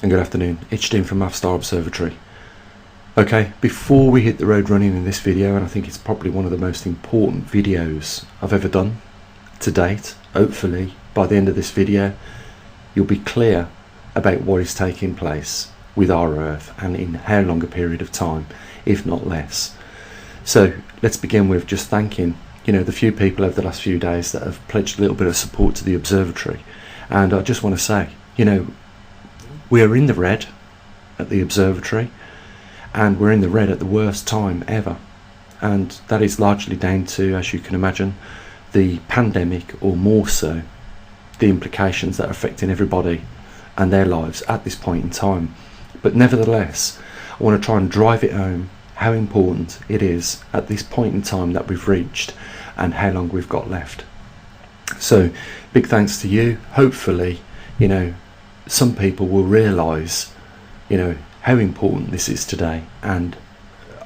and good afternoon. It's Dean from maverickstar Observatory. Okay, before we hit the road running in this video, and I think it's probably one of the most important videos I've ever done to date, hopefully by the end of this video you'll be clear about what is taking place with our Earth and in how long a period of time, if not less. So let's begin with just thanking the few people over the last few days that have pledged a little bit of support to the observatory. And I just want to say, we are in the red at the observatory, and we're in the red at the worst time ever, and that is largely down to, as you can imagine, the pandemic, or more so the implications that are affecting everybody and their lives at this point in time. But nevertheless, I want to try and drive it home how important it is at this point in time that we've reached and how long we've got left. So big thanks to you. Hopefully some people will realise how important this is today, and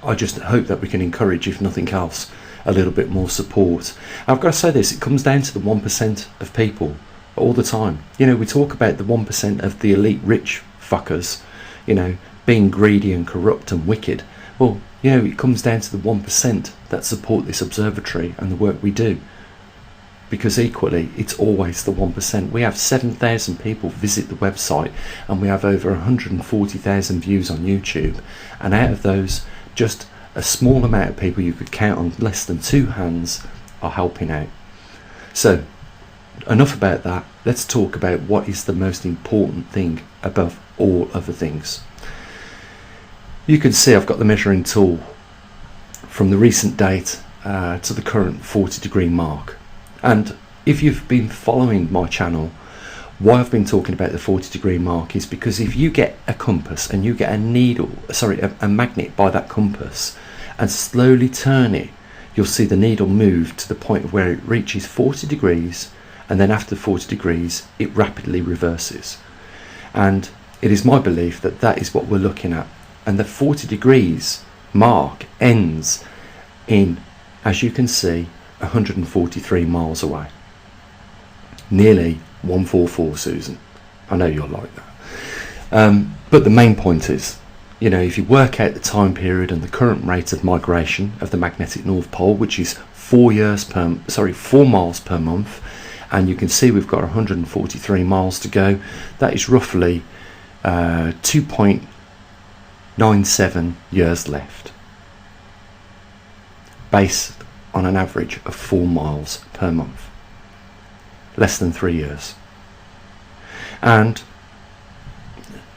I just hope that we can encourage, if nothing else, a little bit more support. I've got to say this, it comes down to the 1% of people all the time. We talk about the 1% of the elite rich fuckers being greedy and corrupt and wicked. Well, it comes down to the 1% that support this observatory and the work we do, because equally it's always the 1%. We have 7,000 people visit the website, and we have over 140,000 views on YouTube, and out of those, just a small amount of people, you could count on less than two hands, are helping out. So enough about that. Let's talk about what is the most important thing above all other things. You can see I've got the measuring tool from the recent date to the current 40-degree mark. And if you've been following my channel, why I've been talking about the 40-degree mark is because if you get a compass and you get a magnet by that compass and slowly turn it, you'll see the needle move to the point of where it reaches 40 degrees, and then after 40 degrees it rapidly reverses. And it is my belief that that is what we're looking at. And the 40 degrees mark ends in, as you can see, 143 miles away. Nearly 144, Susan. I know you're like that. But the main point is, if you work out the time period and the current rate of migration of the magnetic North Pole, which is 4 miles per month, and you can see we've got 143 miles to go, that is roughly 2.97 years left, based on an average of 4 miles per month. Less than 3 years. And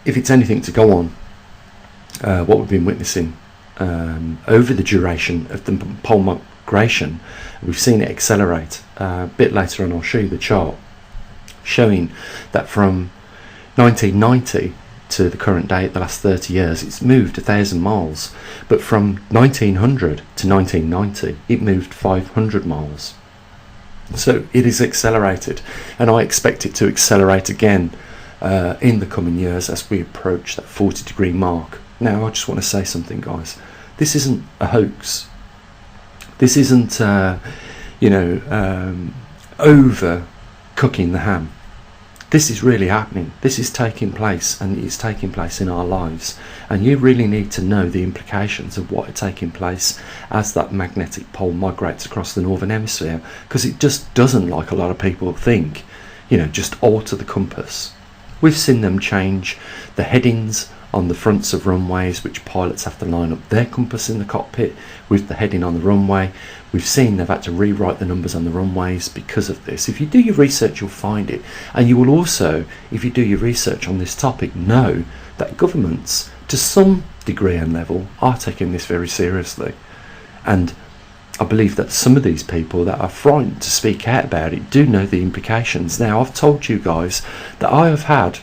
if it's anything to go on, what we've been witnessing over the duration of the pole migration, we've seen it accelerate. A bit later on I'll show you the chart showing that from 1990 to the current day, the last 30 years, it's moved 1,000 miles, but from 1900 to 1990 it moved 500 miles. So it is accelerated, and I expect it to accelerate again in the coming years as we approach that 40-degree mark. Now I just want to say something, guys. This isn't a hoax. This isn't over cooking the ham. This is really happening. This is taking place, and it's taking place in our lives. And you really need to know the implications of what are taking place as that magnetic pole migrates across the northern hemisphere, because it just doesn't, like a lot of people think, just alter the compass. We've seen them change the headings on the fronts of runways, which pilots have to line up their compass in the cockpit with the heading on the runway. We've seen they've had to rewrite the numbers on the runways because of this. If you do your research, you'll find it. And you will also, if you do your research on this topic, know that governments, to some degree and level, are taking this very seriously. And I believe that some of these people that are frightened to speak out about it do know the implications. Now, I've told you guys that I have had,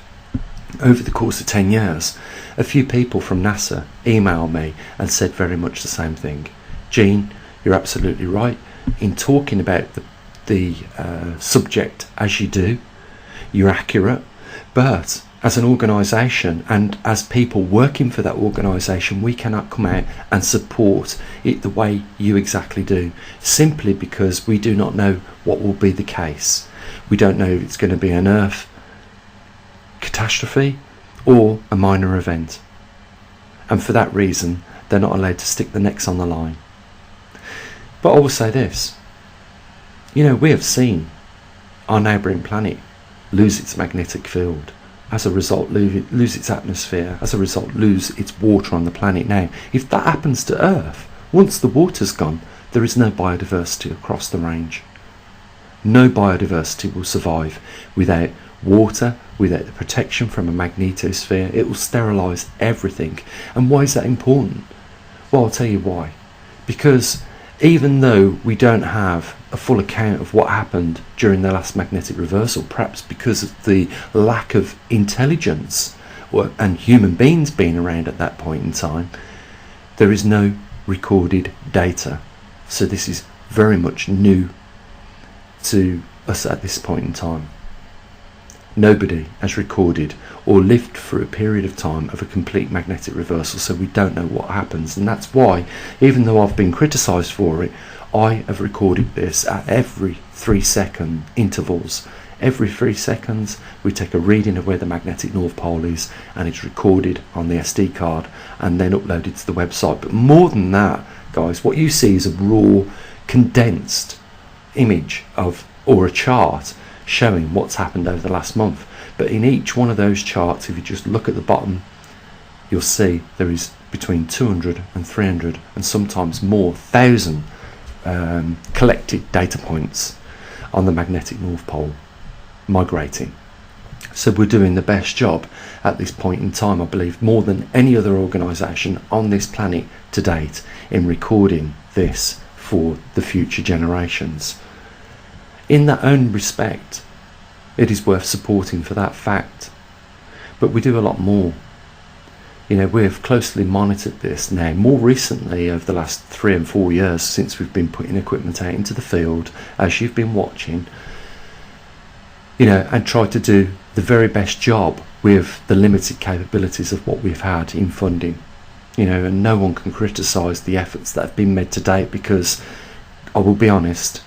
over the course of 10 years, a few people from NASA emailed me and said very much the same thing. Gene, you're absolutely right in talking about the subject as you do. You're accurate, but as an organisation and as people working for that organisation, we cannot come out and support it the way you exactly do, simply because we do not know what will be the case. We don't know if it's going to be an Earth catastrophe, or a minor event. And for that reason, they're not allowed to stick the necks on the line. But I will say this, we have seen our neighbouring planet lose its magnetic field, as a result lose its atmosphere, as a result lose its water on the planet. Now, if that happens to Earth, once the water's gone, there is no biodiversity across the range. No biodiversity will survive without water, without the protection from a magnetosphere. It will sterilise everything. And why is that important? Well, I'll tell you why. Because even though we don't have a full account of what happened during the last magnetic reversal, perhaps because of the lack of intelligence and human beings being around at that point in time, there is no recorded data. So this is very much new to us at this point in time. Nobody has recorded or lived through a period of time of a complete magnetic reversal, so we don't know what happens. And that's why, even though I've been criticised for it, I have recorded this at every 3-second intervals. Every 3 seconds we take a reading of where the magnetic North Pole is, and it's recorded on the SD card and then uploaded to the website. But more than that, guys, what you see is a raw, condensed image of, or a chart showing what's happened over the last month. But in each one of those charts, if you just look at the bottom, you'll see there is between 200 and 300 and sometimes more thousand collected data points on the magnetic North Pole migrating. So we're doing the best job at this point in time, I believe, more than any other organisation on this planet to date in recording this for the future generations. In that own respect, it is worth supporting for that fact. But we do a lot more. We have closely monitored this now, more recently over the last 3 and 4 years since we've been putting equipment out into the field, as you've been watching, and tried to do the very best job with the limited capabilities of what we've had in funding. And no one can criticise the efforts that have been made to date, because I will be honest,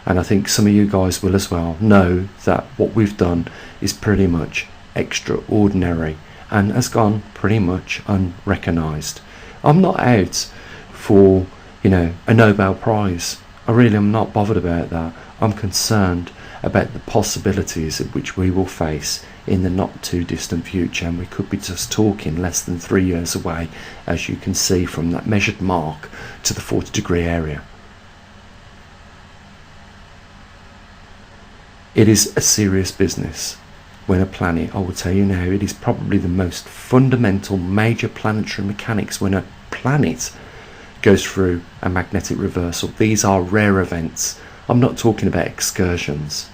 and I think some of you guys will as well, know that what we've done is pretty much extraordinary and has gone pretty much unrecognised. I'm not out for, a Nobel Prize. I really am not bothered about that. I'm concerned about the possibilities at which we will face in the not too distant future, and we could be just talking less than 3 years away, as you can see from that measured mark to the 40-degree area. It is a serious business when a planet, I will tell you now, it is probably the most fundamental major planetary mechanics when a planet goes through a magnetic reversal. These are rare events. I'm not talking about excursions.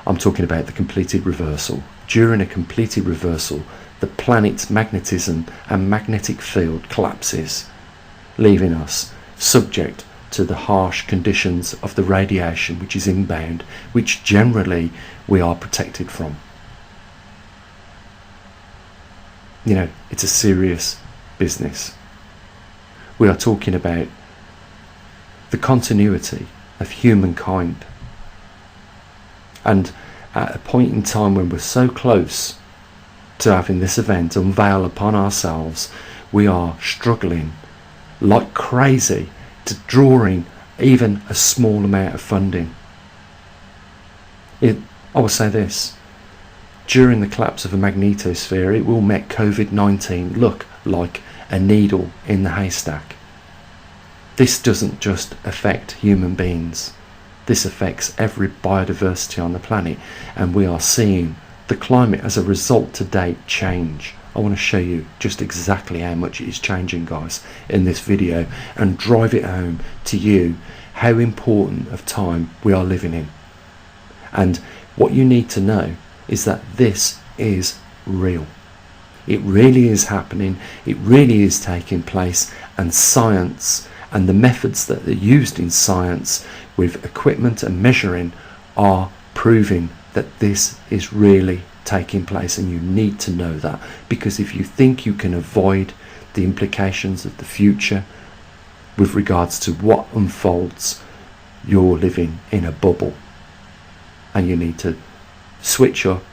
I'm talking about the completed reversal. During a completed reversal, the planet's magnetism and magnetic field collapses, leaving us subject to the harsh conditions of the radiation which is inbound, which generally we are protected from. It's a serious business. We are talking about the continuity of humankind, and at a point in time when we're so close to having this event unveil upon ourselves, we are struggling like crazy to draw in even a small amount of funding. I will say this, during the collapse of a magnetosphere, it will make COVID-19 look like a needle in the haystack. This doesn't just affect human beings, this affects every biodiversity on the planet, and we are seeing the climate as a result to date change. I want to show you just exactly how much it is changing, guys, in this video, and drive it home to you how important of time we are living in. And what you need to know is that this is real. It really is happening, it really is taking place, and science and the methods that are used in science with equipment and measuring are proving that this is really taking place. And you need to know that, because if you think you can avoid the implications of the future with regards to what unfolds, you're living in a bubble, and you need to switch up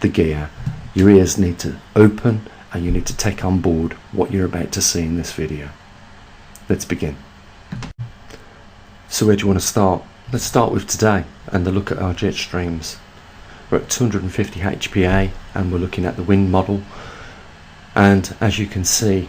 the gear your ears need to open and you need to take on board what you're about to see in this video. Let's begin. So where do you want to start? Let's start with today and a look at our jet streams. We're at 250 HPA and we're looking at the wind model, and as you can see,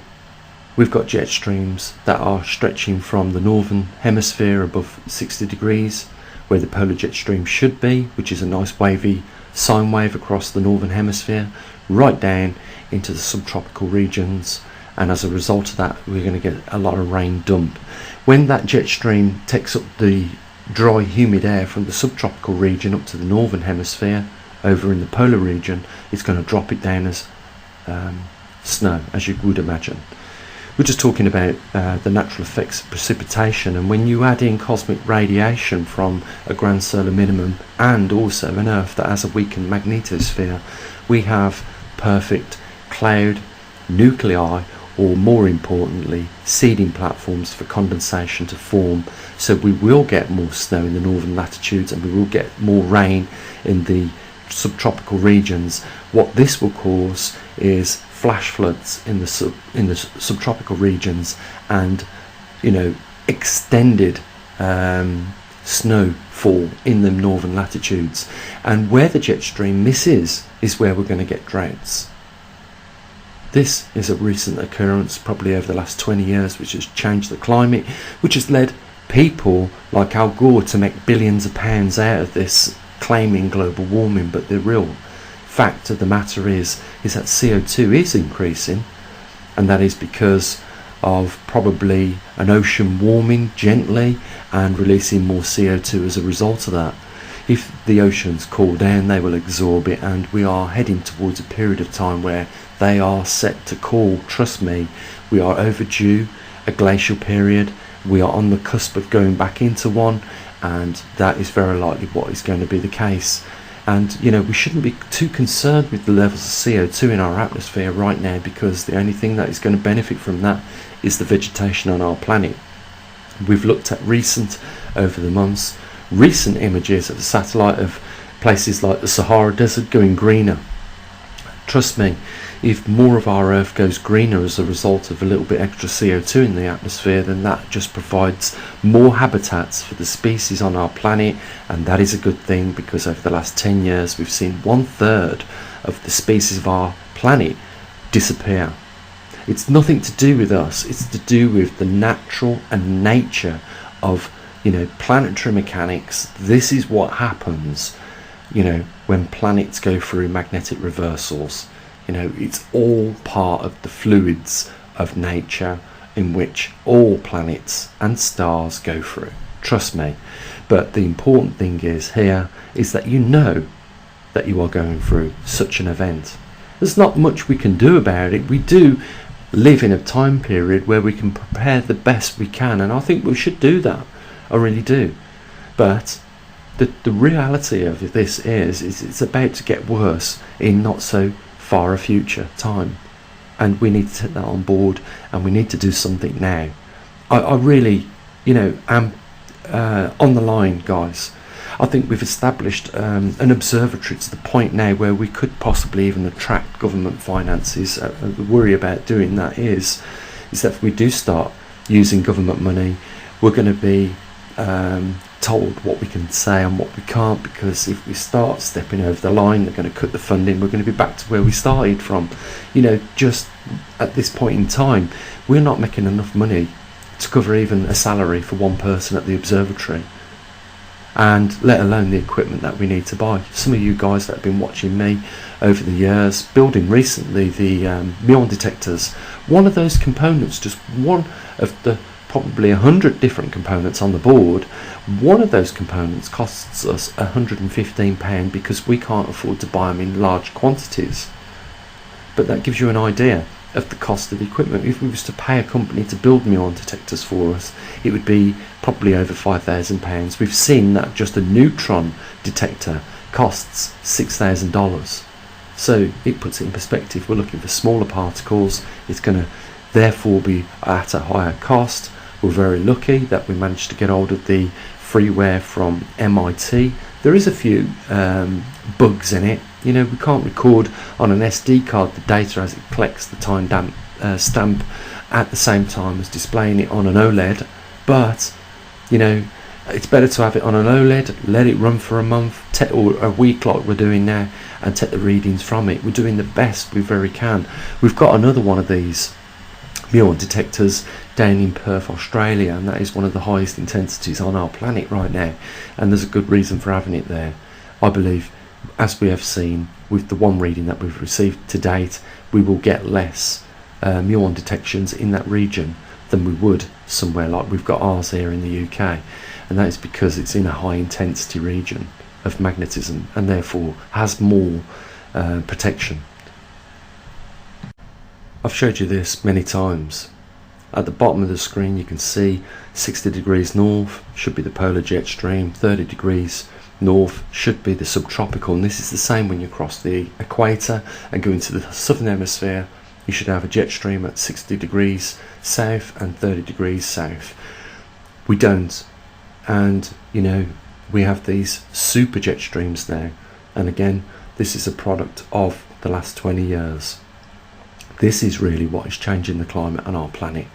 we've got jet streams that are stretching from the northern hemisphere above 60 degrees, where the polar jet stream should be, which is a nice wavy sine wave across the northern hemisphere, right down into the subtropical regions, and as a result of that we're going to get a lot of rain dump. When that jet stream takes up the dry humid air from the subtropical region up to the northern hemisphere over in the polar region, it's going to drop it down as snow, as you would imagine. We're just talking about the natural effects of precipitation, and when you add in cosmic radiation from a grand solar minimum and also an Earth that has a weakened magnetosphere, we have perfect cloud, nuclei, or more importantly seeding platforms for condensation to form. So we will get more snow in the northern latitudes and we will get more rain in the subtropical regions. What this will cause is flash floods in the subtropical regions, and extended snowfall in the northern latitudes. And where the jet stream misses is where we're going to get droughts. This is a recent occurrence, probably over the last 20 years, which has changed the climate, which has led people like Al Gore to make billions of pounds out of this, claiming global warming. But the real fact of the matter is that CO2 is increasing, and that is because of probably an ocean warming gently and releasing more CO2 as a result of that. If the oceans cool down, they will absorb it, and we are heading towards a period of time where they are set to cool. Trust me, we are overdue a glacial period. We are on the cusp of going back into one, and that is very likely what is going to be the case. And we shouldn't be too concerned with the levels of CO2 in our atmosphere right now, because the only thing that is going to benefit from that is the vegetation on our planet. We've looked at over the months, recent images of the satellite of places like the Sahara Desert going greener. Trust me, if more of our Earth goes greener as a result of a little bit extra CO2 in the atmosphere, then that just provides more habitats for the species on our planet, and that is a good thing, because over the last 10 years we've seen 1/3 of the species of our planet disappear. It's nothing to do with us, it's to do with the natural and nature of planetary mechanics. This is what happens when planets go through magnetic reversals. It's all part of the fluids of nature in which all planets and stars go through. Trust me. But the important thing is that that you are going through such an event. There's not much we can do about it. We do live in a time period where we can prepare the best we can, and I think we should do that. I really do. But the reality of this is it's about to get worse in not so far a future time, and we need to take that on board, and we need to do something now. I really am on the line, guys. I think we've established an observatory to the point now where we could possibly even attract government finances. The worry about doing that is that if we do start using government money, we're going to be told what we can say and what we can't, because if we start stepping over the line, they're going to cut the funding. We're going to be back to where we started from. Just at this point in time, we're not making enough money to cover even a salary for one person at the observatory, and let alone the equipment that we need to buy. Some of you guys that have been watching me over the years, building recently the muon detectors, one of those components, just one of the probably 100 different components on the board, one of those components costs us £115 because we can't afford to buy them in large quantities. But that gives you an idea of the cost of the equipment. If we was to pay a company to build muon detectors for us, it would be probably over £5,000. We've seen that just a neutron detector costs $6,000. So it puts it in perspective. We're looking for smaller particles. It's going to therefore be at a higher cost. We're very lucky that we managed to get hold of the freeware from MIT. There is a few bugs in it. You know, we can't record on an SD card the data as it collects the time stamp at the same time as displaying it on an OLED, but you know, it's better to have it on an OLED, let it run for a month or a week like we're doing now, and take the readings from it. We're doing the best we very can. We've got another one of these muon detectors down in Perth, Australia, and that is one of the highest intensities on our planet right now, and there's a good reason for having it there. I believe, as we have seen with the one reading that we've received to date, we will get less muon detections in that region than we would somewhere like we've got ours here in the UK, and that is because it's in a high intensity region of magnetism and therefore has more protection. I've showed you this many times. At the bottom of the screen you can see 60 degrees north should be the polar jet stream, 30 degrees north should be the subtropical, and this is the same when you cross the equator and go into the southern hemisphere. You should have a jet stream at 60 degrees south and 30 degrees south. We don't, and you know, we have these super jet streams now, and again, this is a product of the last 20 years. This is really what is changing the climate on our planet,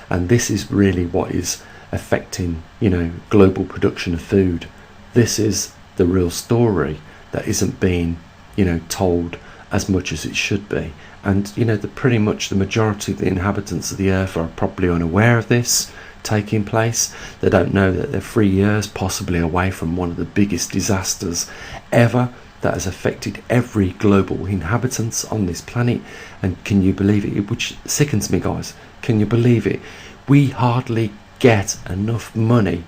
and this is really what is affecting, you know, global production of food. This is the real story that isn't being, you know, told as much as it should be. And you know, pretty much the majority of the inhabitants of the earth are probably unaware of this taking place. They don't know that they're 3 years possibly away from one of the biggest disasters ever that has affected every global inhabitant on this planet. And can you believe it? Which sickens me, guys. Can you believe it? We hardly get enough money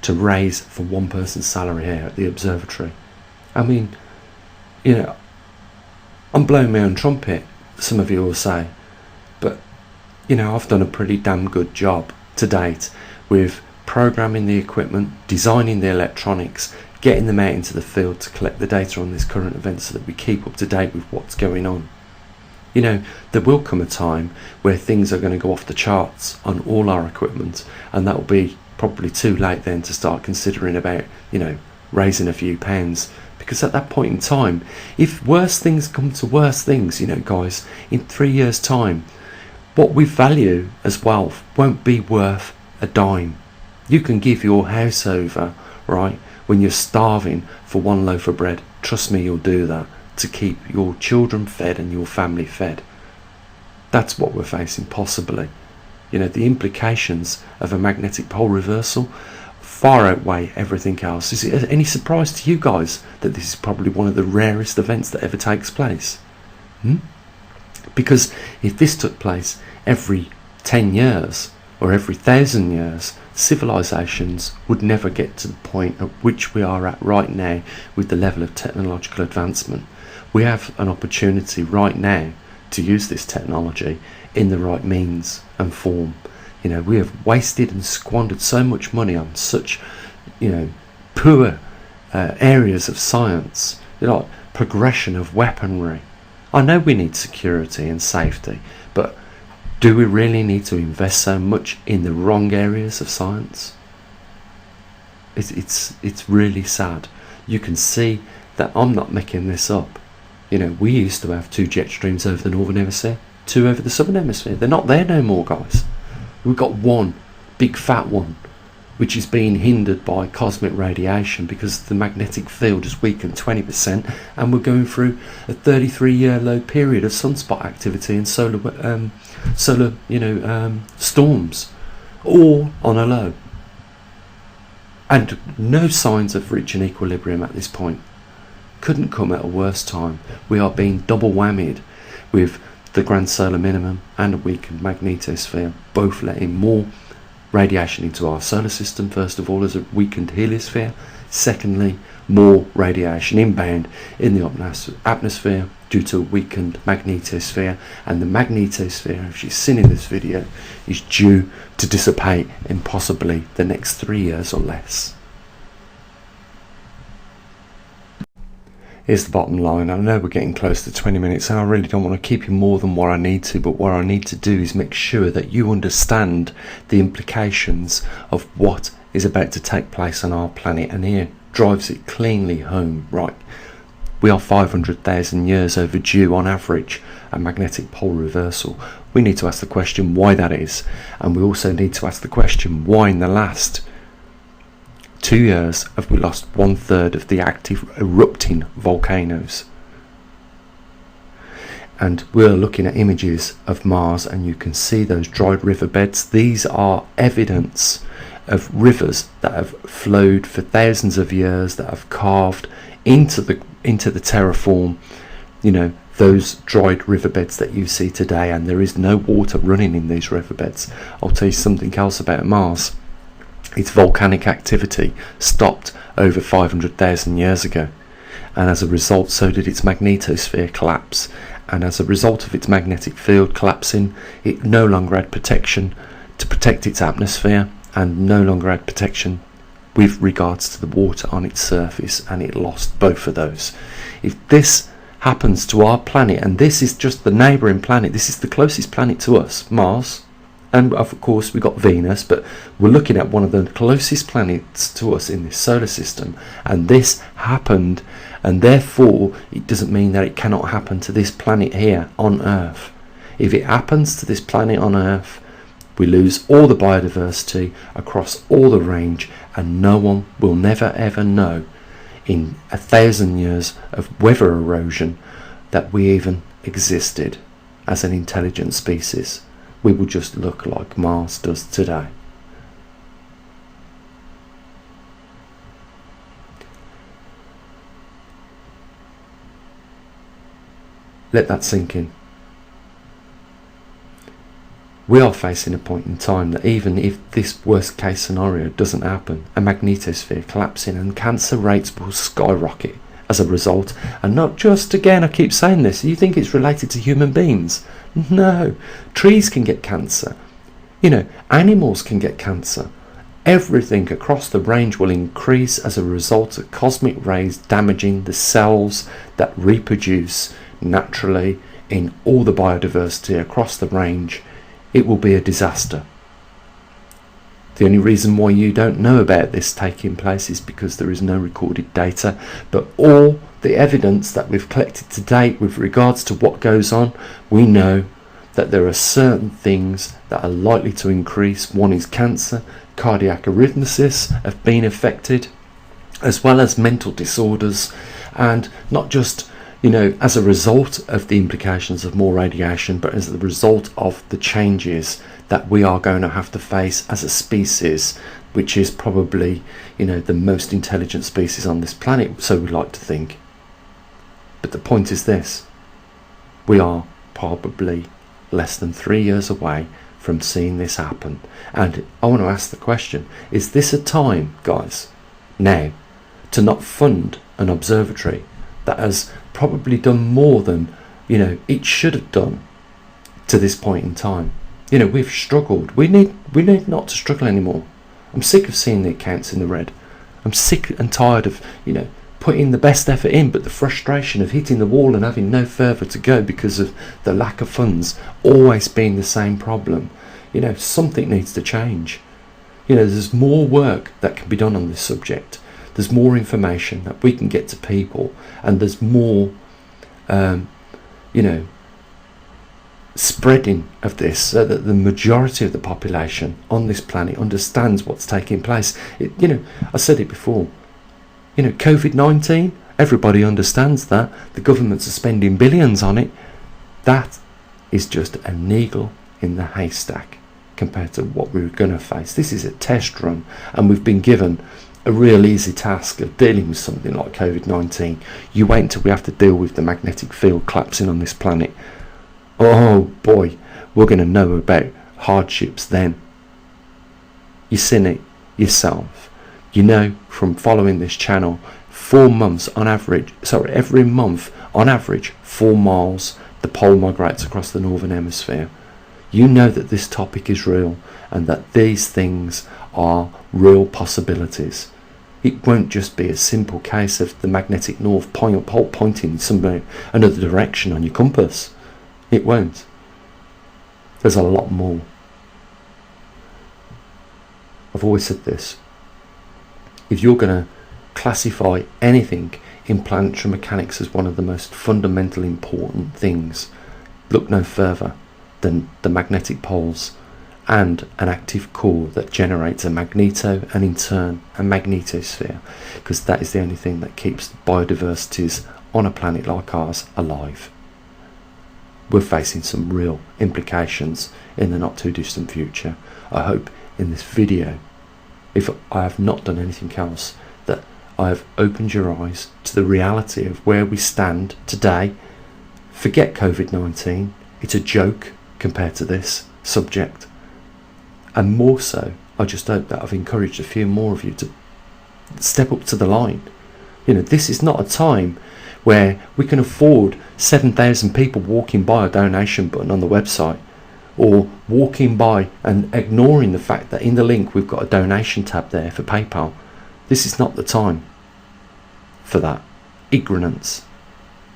to raise for one person's salary here at the observatory. I mean, you know, I'm blowing my own trumpet, some of you will say, but you know, I've done a pretty damn good job to date with programming the equipment, designing the electronics, getting them out into the field to collect the data on this current event so that we keep up to date with what's going on. You know, there will come a time where things are going to go off the charts on all our equipment, and that will be probably too late then to start considering about, you know, raising a few pounds. Because at that point in time, if worse things come to worse things, you know, guys, in 3 years' time, what we value as wealth won't be worth a dime. You can give your house over, right, when you're starving for one loaf of bread. Trust me, you'll do that to keep your children fed and your family fed. That's what we're facing, possibly. You know, the implications of a magnetic pole reversal far outweigh everything else. Is it any surprise to you guys that this is probably one of the rarest events that ever takes place? Because if this took place every 10 years or every 1,000 years, civilizations would never get to the point at which we are at right now with the level of technological advancement. We have an opportunity right now to use this technology in the right means and form. You know, we have wasted and squandered so much money on such, you know, poor areas of science, you know, progression of weaponry. I know we need security and safety, but do we really need to invest so much in the wrong areas of science? It's really sad. You can see that I'm not making this up. You know, we used to have 2 jet streams over the northern hemisphere, 2 over the southern hemisphere. They're not there no more, guys. We've got one big fat one, which is being hindered by cosmic radiation because the magnetic field has weakened 20%, and we're going through a 33-year low period of sunspot activity and solar storms, all on a low, and no signs of reaching equilibrium at this point. Couldn't come at a worse time. We are being double whammied with the grand solar minimum and a weakened magnetosphere, both letting more radiation into our solar system, first of all as a weakened heliosphere, secondly more radiation inbound in the atmosphere due to a weakened magnetosphere, and the magnetosphere, as you've seen in this video, is due to dissipate in possibly the next 3 years or less. Here's the bottom line. I know we're getting close to 20 minutes and I really don't want to keep you more than what I need to, but what I need to do is make sure that you understand the implications of what is about to take place on our planet, and here drives it cleanly home. Right, We are 500,000 years overdue on average a magnetic pole reversal. We need to ask the question why that is, and we also need to ask the question why in the last 2 years have we lost 1/3 of the active erupting volcanoes. And we're looking at images of Mars, and you can see those dried riverbeds. These are evidence of rivers that have flowed for thousands of years, that have carved into the terraform, those dried riverbeds that you see today, and there is no water running in these riverbeds. I'll tell you something else about Mars. Its volcanic activity stopped over 500,000 years ago, and as a result so did its magnetosphere collapse, and as a result of its magnetic field collapsing, it no longer had protection to protect its atmosphere, and no longer had protection with regards to the water on its surface, and it lost both of those. If this happens to our planet, and this is just the neighbouring planet, this is the closest planet to us, Mars, and of course we got Venus, but we're looking at one of the closest planets to us in this solar system, and this happened, and therefore it doesn't mean that it cannot happen to this planet here on Earth. If it happens to this planet on Earth, we lose all the biodiversity across all the range, and no one will never ever know in 1,000 years of weather erosion that we even existed as an intelligent species. We will just look like Mars does today. Let that sink in. We are facing a point in time that even if this worst case scenario doesn't happen, a magnetosphere collapsing and cancer rates will skyrocket as a result. And not just, again, I keep saying this, you think it's related to human beings? No, trees can get cancer, animals can get cancer. Everything across the range will increase as a result of cosmic rays damaging the cells that reproduce naturally in all the biodiversity across the range. It will be a disaster. The only reason why you don't know about this taking place is because there is no recorded data, but all the evidence that we've collected to date with regards to what goes on, we know that there are certain things that are likely to increase. One is cancer, cardiac arrhythmias have been affected, as well as mental disorders, and not just as a result of the implications of more radiation, but as a result of the changes that we are going to have to face as a species, which is probably, the most intelligent species on this planet, so we like to think. But the point is this: we are probably less than 3 years away from seeing this happen. And I want to ask the question, is this a time, guys, now, to not fund an observatory that has probably done more than it should have done to this point in time? We've struggled. We need not to struggle anymore. I'm sick of seeing the accounts in the red. I'm sick and tired of putting the best effort in, but the frustration of hitting the wall and having no further to go because of the lack of funds always being the same problem. Something needs to change. There's more work that can be done on this subject. There's more information that we can get to people, and there's more spreading of this, so that the majority of the population on this planet understands what's taking place. I said it before, COVID-19, everybody understands that. The governments are spending billions on it. That is just a needle in the haystack compared to what we're going to face. This is a test run, and we've been given a real easy task of dealing with something like COVID-19. You wait until we have to deal with the magnetic field collapsing on this planet. Oh boy, we're going to know about hardships then. You've seen it yourself. From following this channel, 4 months on average, every month on average, 4 miles the pole migrates across the northern hemisphere. You know that this topic is real, and that these things are real possibilities. It won't just be a simple case of the magnetic north pole pointing somewhere another direction on your compass. It won't. There's a lot more. I've always said this: if you're going to classify anything in planetary mechanics as one of the most fundamental important things, look no further than the magnetic poles and an active core that generates a magneto and in turn a magnetosphere, because that is the only thing that keeps biodiversities on a planet like ours alive. We're facing some real implications in the not too distant future. I hope in this video, if I have not done anything else, that I have opened your eyes to the reality of where we stand today. Forget COVID-19, it's a joke compared to this subject. And more so, I just hope that I've encouraged a few more of you to step up to the line. You know, this is not a time where we can afford 7,000 people walking by a donation button on the website, or walking by and ignoring the fact that in the link we've got a donation tab there for PayPal. This is not the time for that. Ignorance.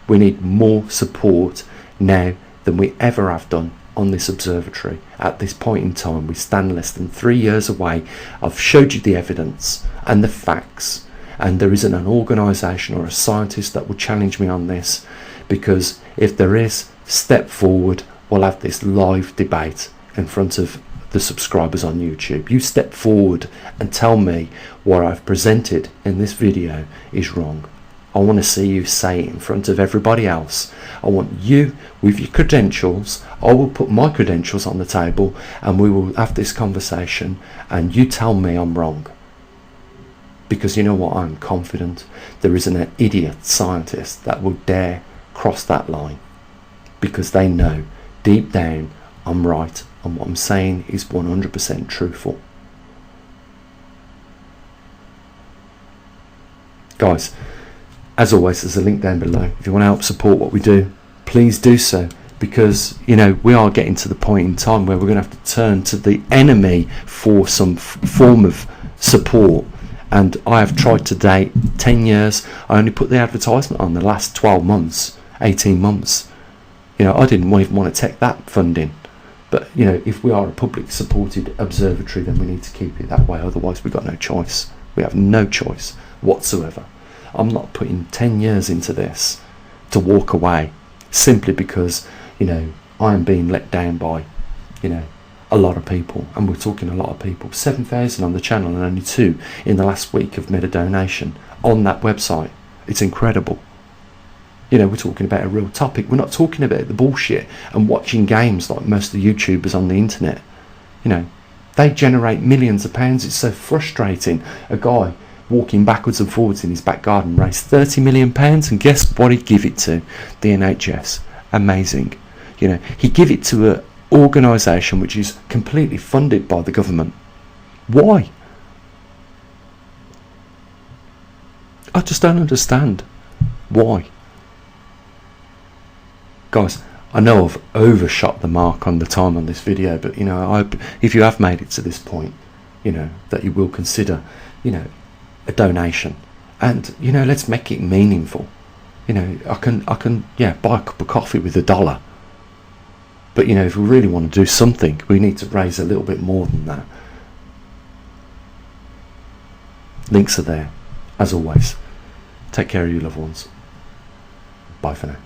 We need more support now than we ever have done on this observatory. At this point in time, we stand less than 3 years away. I've showed you the evidence and the facts, and there isn't an organisation or a scientist that will challenge me on this, because if there is, step forward. We'll have this live debate in front of the subscribers on YouTube. You step forward and tell me what I've presented in this video is wrong. I want to see you say it in front of everybody else. I want you with your credentials. I will put my credentials on the table and we will have this conversation, and you tell me I'm wrong. Because you know what, I'm confident there isn't an idiot scientist that will dare cross that line, because they know deep down I'm right and what I'm saying is 100% truthful. Guys, as always, there's a link down below. If you want to help support what we do, please do so, because you know we are getting to the point in time where we're going to have to turn to the enemy for some form of support. And I have tried to date 10 years. I only put the advertisement on the last 12 months, 18 months. You know, I didn't even want to take that funding. But you know, if we are a public supported observatory, then we need to keep it that way. Otherwise we've got no choice. We have no choice whatsoever. I'm not putting 10 years into this to walk away simply because, you know, I am being let down by, you know, a lot of people. And we're talking a lot of people. 7,000 on the channel and only 2 in the last week have made a donation on that website. It's incredible. You know, we're talking about a real topic. We're not talking about the bullshit and watching games like most of the YouTubers on the internet. You know, they generate millions of pounds. It's so frustrating. A guy walking backwards and forwards in his back garden raised £30 million, and guess what he'd give it to? The NHS. Amazing. You know, he'd give it to an organisation which is completely funded by the government. Why? I just don't understand why. Guys, I know I've overshot the mark on the time on this video, but you know, if you have made it to this point, you know, that you will consider, you know, a donation, and you know, let's make it meaningful. You know, I can yeah, buy a cup of coffee with $1, but you know, if we really want to do something, we need to raise a little bit more than that. Links are there as always. Take care of your loved ones. Bye for now.